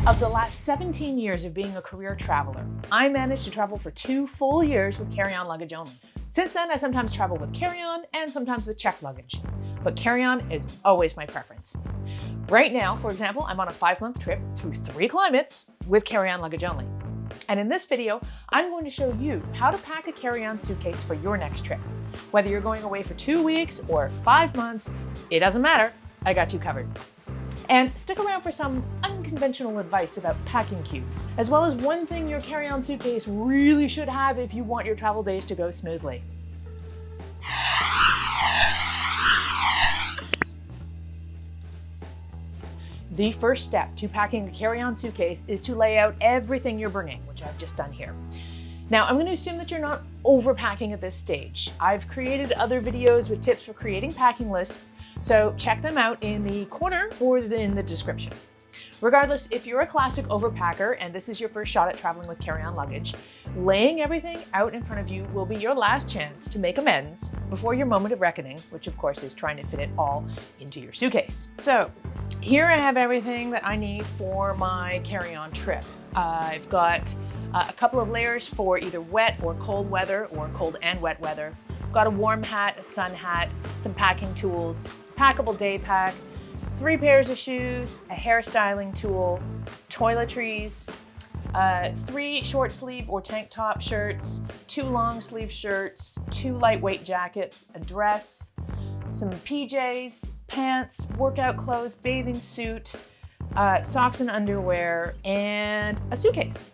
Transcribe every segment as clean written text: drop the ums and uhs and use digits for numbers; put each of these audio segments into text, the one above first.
Of the last 17 years of being a career traveler, I managed to travel for 2 full years with carry-on luggage only. Since then, I sometimes travel with carry-on and sometimes with checked luggage, but carry-on is always my preference. Right now, for example, I'm on a 5-month trip through 3 climates with carry-on luggage only. And in this video, I'm going to show you how to pack a carry-on suitcase for your next trip. Whether you're going away for 2 weeks or 5 months, it doesn't matter, I got you covered. And stick around for some unconventional advice about packing cues, as well as one thing your carry-on suitcase really should have if you want your travel days to go smoothly. The first step to packing a carry-on suitcase is to lay out everything you're bringing, which I've just done here. Now, I'm going to assume that you're not overpacking at this stage. I've created other videos with tips for creating packing lists, so check them out in the corner or in the description. Regardless, if you're a classic overpacker and this is your first shot at traveling with carry-on luggage, laying everything out in front of you will be your last chance to make amends before your moment of reckoning, which of course is trying to fit it all into your suitcase. So here I have everything that I need for my carry-on trip. I've got a couple of layers for either wet or cold weather or cold and wet weather. I've got a warm hat, a sun hat, some packing tools, packable day pack, 3 pairs of shoes, a hairstyling tool, toiletries, 3 short sleeve or tank top shirts, 2 long sleeve shirts, 2 lightweight jackets, a dress, some PJs, pants, workout clothes, bathing suit, socks and underwear, and a suitcase.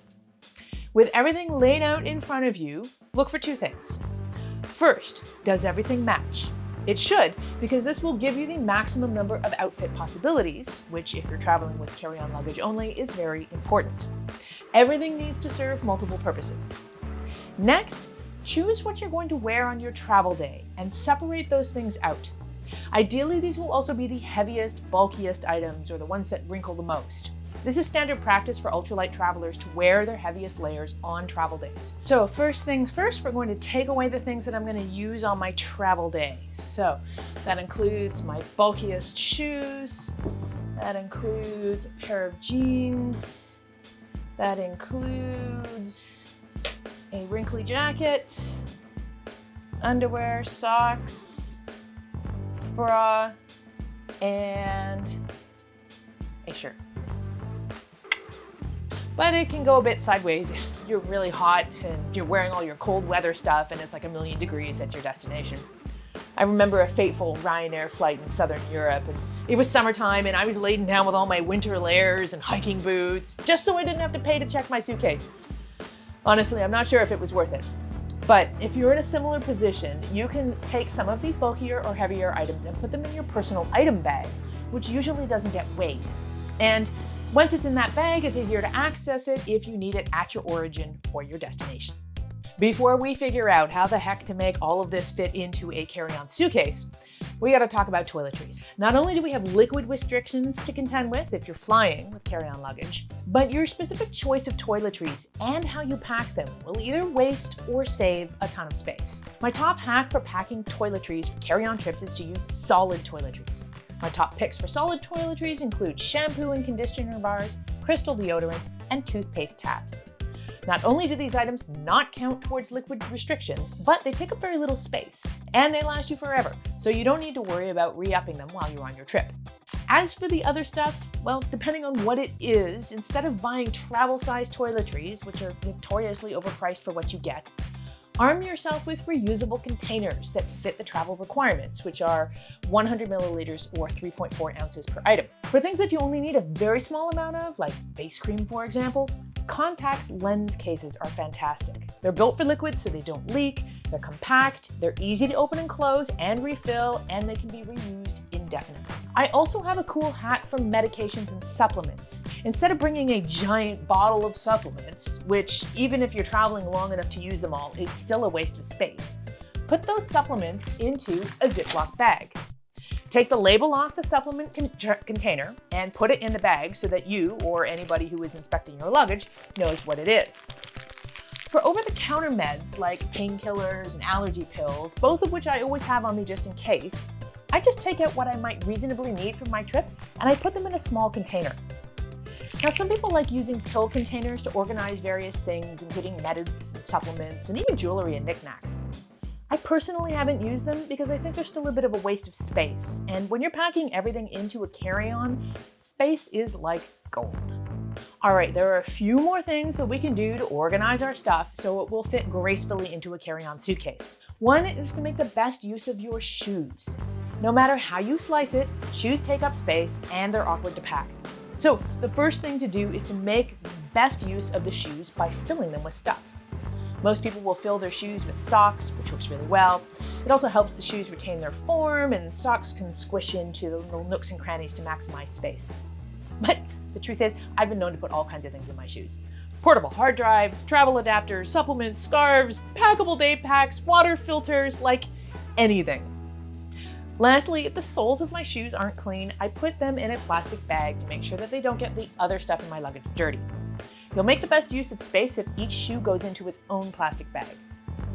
With everything laid out in front of you, look for 2 things. First, does everything match? It should, because this will give you the maximum number of outfit possibilities, which if you're traveling with carry-on luggage only is very important. Everything needs to serve multiple purposes. Next, choose what you're going to wear on your travel day and separate those things out. Ideally, these will also be the heaviest, bulkiest items or the ones that wrinkle the most. This is standard practice for ultralight travelers to wear their heaviest layers on travel days. So first things first, we're going to take away the things that I'm going to use on my travel day. So that includes my bulkiest shoes, that includes a pair of jeans, that includes a wrinkly jacket, underwear, socks, bra, and a shirt. But it can go a bit sideways if you're really hot and you're wearing all your cold weather stuff and it's like 1,000,000 degrees at your destination. I remember a fateful Ryanair flight in Southern Europe, and it was summertime and I was laden down with all my winter layers and hiking boots just so I didn't have to pay to check my suitcase. Honestly, I'm not sure if it was worth it. But if you're in a similar position, you can take some of these bulkier or heavier items and put them in your personal item bag, which usually doesn't get weighed. And once it's in that bag, it's easier to access it if you need it at your origin or your destination. Before we figure out how the heck to make all of this fit into a carry-on suitcase, we gotta talk about toiletries. Not only do we have liquid restrictions to contend with if you're flying with carry-on luggage, but your specific choice of toiletries and how you pack them will either waste or save a ton of space. My top hack for packing toiletries for carry-on trips is to use solid toiletries. My top picks for solid toiletries include shampoo and conditioner bars, crystal deodorant, and toothpaste tabs. Not only do these items not count towards liquid restrictions, but they take up very little space, and they last you forever, so you don't need to worry about re-upping them while you're on your trip. As for the other stuff, well, depending on what it is, instead of buying travel-sized toiletries, which are notoriously overpriced for what you get, arm yourself with reusable containers that fit the travel requirements, which are 100 milliliters or 3.4 ounces per item. For things that you only need a very small amount of, like face cream for example, Contact's lens cases are fantastic. They're built for liquids so they don't leak, they're compact, they're easy to open and close and refill, and they can be reused indefinitely. I also have a cool hack for medications and supplements. Instead of bringing a giant bottle of supplements, which even if you're traveling long enough to use them all is still a waste of space, put those supplements into a Ziploc bag. Take the label off the supplement container and put it in the bag so that you or anybody who is inspecting your luggage knows what it is. For over-the-counter meds like painkillers and allergy pills, both of which I always have on me just in case, I just take out what I might reasonably need for my trip and I put them in a small container. Now, some people like using pill containers to organize various things, including meds, and supplements, and even jewelry and knickknacks. I personally haven't used them because I think they're still a bit of a waste of space, and when you're packing everything into a carry-on, space is like gold. All right, there are a few more things that we can do to organize our stuff so it will fit gracefully into a carry-on suitcase. One is to make the best use of your shoes. No matter how you slice it, shoes take up space and they're awkward to pack. So the first thing to do is to make the best use of the shoes by filling them with stuff. Most people will fill their shoes with socks, which works really well. It also helps the shoes retain their form, and socks can squish into the little nooks and crannies to maximize space. But the truth is, I've been known to put all kinds of things in my shoes. Portable hard drives, travel adapters, supplements, scarves, packable day packs, water filters, like anything. Lastly, if the soles of my shoes aren't clean, I put them in a plastic bag to make sure that they don't get the other stuff in my luggage dirty. You'll make the best use of space if each shoe goes into its own plastic bag.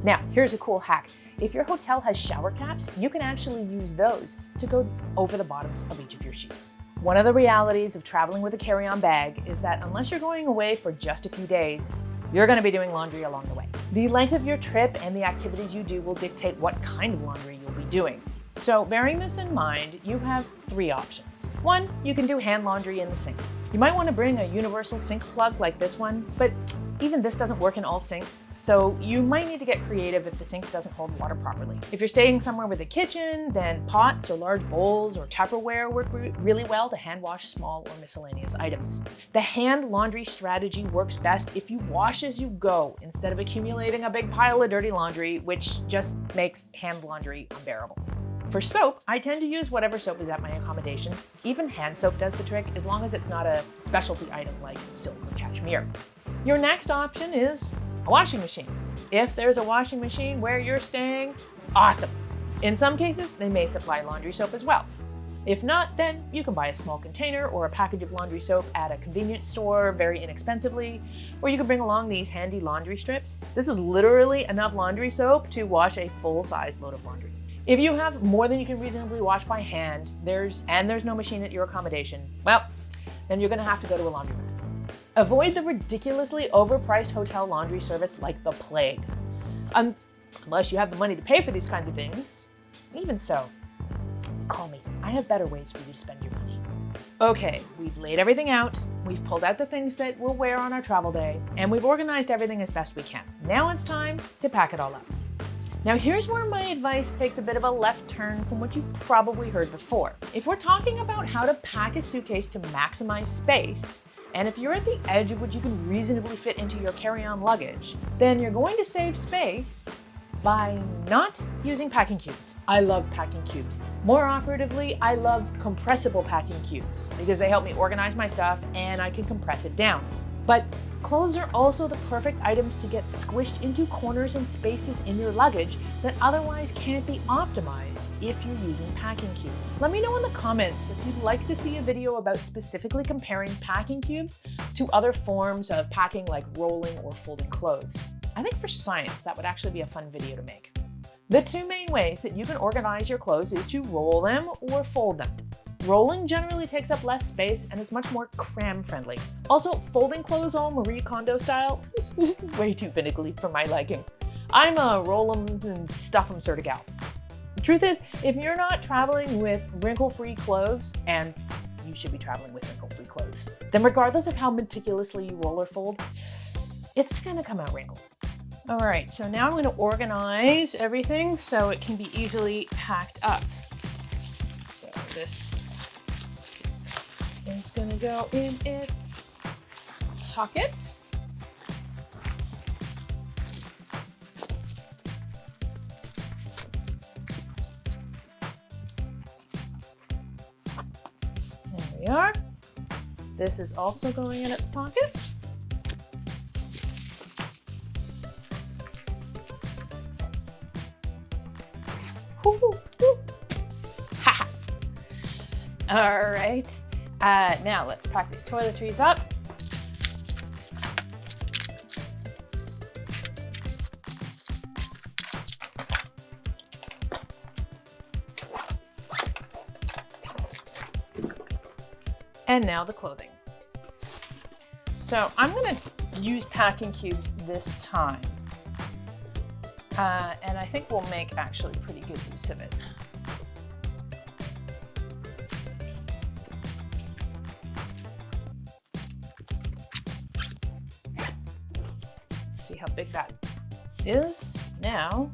Now, here's a cool hack. If your hotel has shower caps, you can actually use those to go over the bottoms of each of your shoes. One of the realities of traveling with a carry-on bag is that unless you're going away for just a few days, you're going to be doing laundry along the way. The length of your trip and the activities you do will dictate what kind of laundry you'll be doing. So bearing this in mind, you have 3 options. 1, you can do hand laundry in the sink. You might want to bring a universal sink plug like this one, but even this doesn't work in all sinks, so you might need to get creative if the sink doesn't hold water properly. If you're staying somewhere with a kitchen, then pots or large bowls or Tupperware work really well to hand wash small or miscellaneous items. The hand laundry strategy works best if you wash as you go instead of accumulating a big pile of dirty laundry, which just makes hand laundry unbearable. For soap, I tend to use whatever soap is at my accommodation. Even hand soap does the trick, as long as it's not a specialty item like silk or cashmere. Your next option is a washing machine. If there's a washing machine where you're staying, awesome. In some cases, they may supply laundry soap as well. If not, then you can buy a small container or a package of laundry soap at a convenience store very inexpensively, or you can bring along these handy laundry strips. This is literally enough laundry soap to wash a full-size load of laundry. If you have more than you can reasonably wash by hand, there's no machine at your accommodation, well, then you're gonna have to go to a laundromat. Avoid the ridiculously overpriced hotel laundry service like the plague. Unless you have the money to pay for these kinds of things. Even so, call me. I have better ways for you to spend your money. Okay, we've laid everything out, we've pulled out the things that we'll wear on our travel day, and we've organized everything as best we can. Now it's time to pack it all up. Now here's where my advice takes a bit of a left turn from what you've probably heard before. If we're talking about how to pack a suitcase to maximize space, and if you're at the edge of what you can reasonably fit into your carry-on luggage, then you're going to save space by not using packing cubes. I love packing cubes. More operatively, I love compressible packing cubes because they help me organize my stuff and I can compress it down. But clothes are also the perfect items to get squished into corners and spaces in your luggage that otherwise can't be optimized if you're using packing cubes. Let me know in the comments if you'd like to see a video about specifically comparing packing cubes to other forms of packing like rolling or folding clothes. I think for science, that would actually be a fun video to make. The 2 main ways that you can organize your clothes is to roll them or fold them. Rolling generally takes up less space and is much more cram-friendly. Also, folding clothes all Marie Kondo style is just way too finicky for my liking. I'm a roll 'em and stuff 'em sort of gal. The truth is, if you're not traveling with wrinkle-free clothes, and you should be traveling with wrinkle-free clothes, then regardless of how meticulously you roll or fold, it's gonna come out wrinkled. All right, so now I'm going to organize everything so it can be easily packed up. So this is going to go in its pockets. There we are. This is also going in its pocket. Ha! All right, now let's pack these toiletries up. And now the clothing. So I'm gonna use packing cubes this time. And I think we'll make actually pretty good use of it. See how big that is. Now,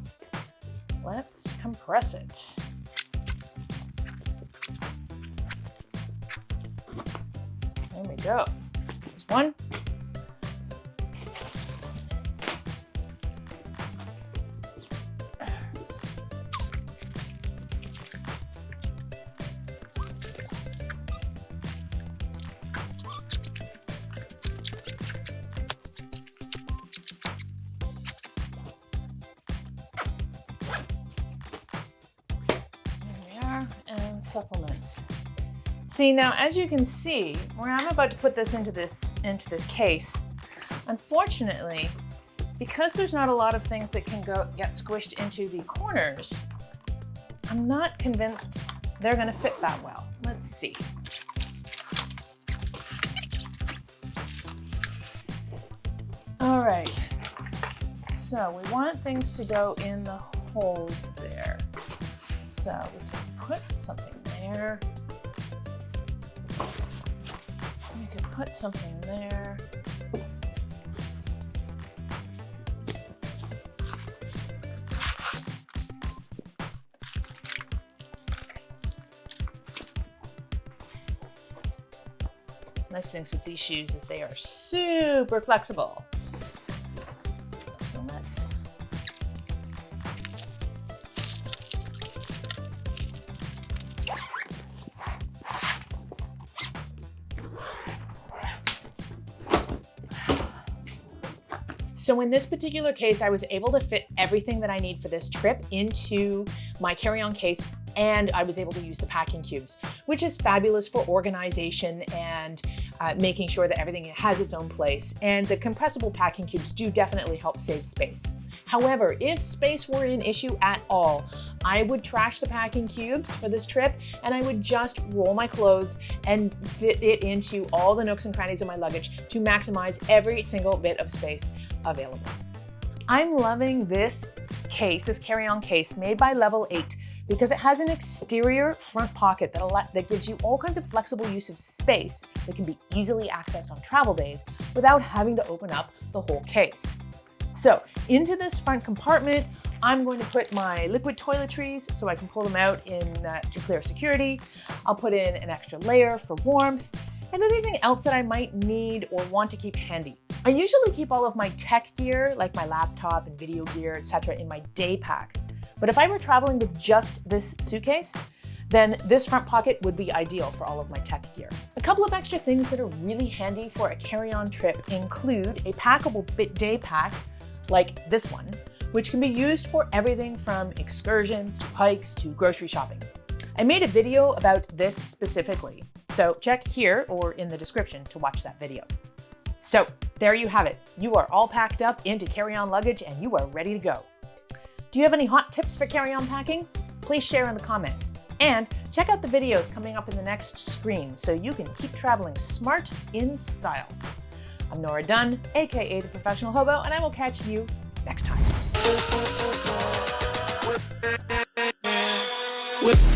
let's compress it. There we go. There's one. And supplements. See, now as you can see, where I'm about to put this into this case, unfortunately, because there's not a lot of things that can get squished into the corners, I'm not convinced they're going to fit that well. Let's see. All right, so we want things to go in the holes there. So we can put something there. We could put something there. Nice things with these shoes is they are super flexible. So let's So in this particular case, I was able to fit everything that I need for this trip into my carry-on case, and I was able to use the packing cubes, which is fabulous for organization and making sure that everything has its own place. And the compressible packing cubes do definitely help save space. However, if space were an issue at all, I would trash the packing cubes for this trip, and I would just roll my clothes and fit it into all the nooks and crannies of my luggage to maximize every single bit of space available. I'm loving this case, this carry-on case made by Level 8, because it has an exterior front pocket that gives you all kinds of flexible use of space that can be easily accessed on travel days without having to open up the whole case. So into this front compartment, I'm going to put my liquid toiletries so I can pull them out to clear security. I'll put in an extra layer for warmth and anything else that I might need or want to keep handy. I usually keep all of my tech gear, like my laptop and video gear, etc., in my day pack. But if I were traveling with just this suitcase, then this front pocket would be ideal for all of my tech gear. A couple of extra things that are really handy for a carry-on trip include a packable day pack, like this one, which can be used for everything from excursions to hikes to grocery shopping. I made a video about this specifically, so check here or in the description to watch that video. So there you have it. You are all packed up into carry-on luggage and you are ready to go. Do you have any hot tips for carry-on packing? Please share in the comments. And check out the videos coming up in the next screen so you can keep traveling smart in style. I'm Nora Dunn, aka the Professional Hobo, and I will catch you next time. With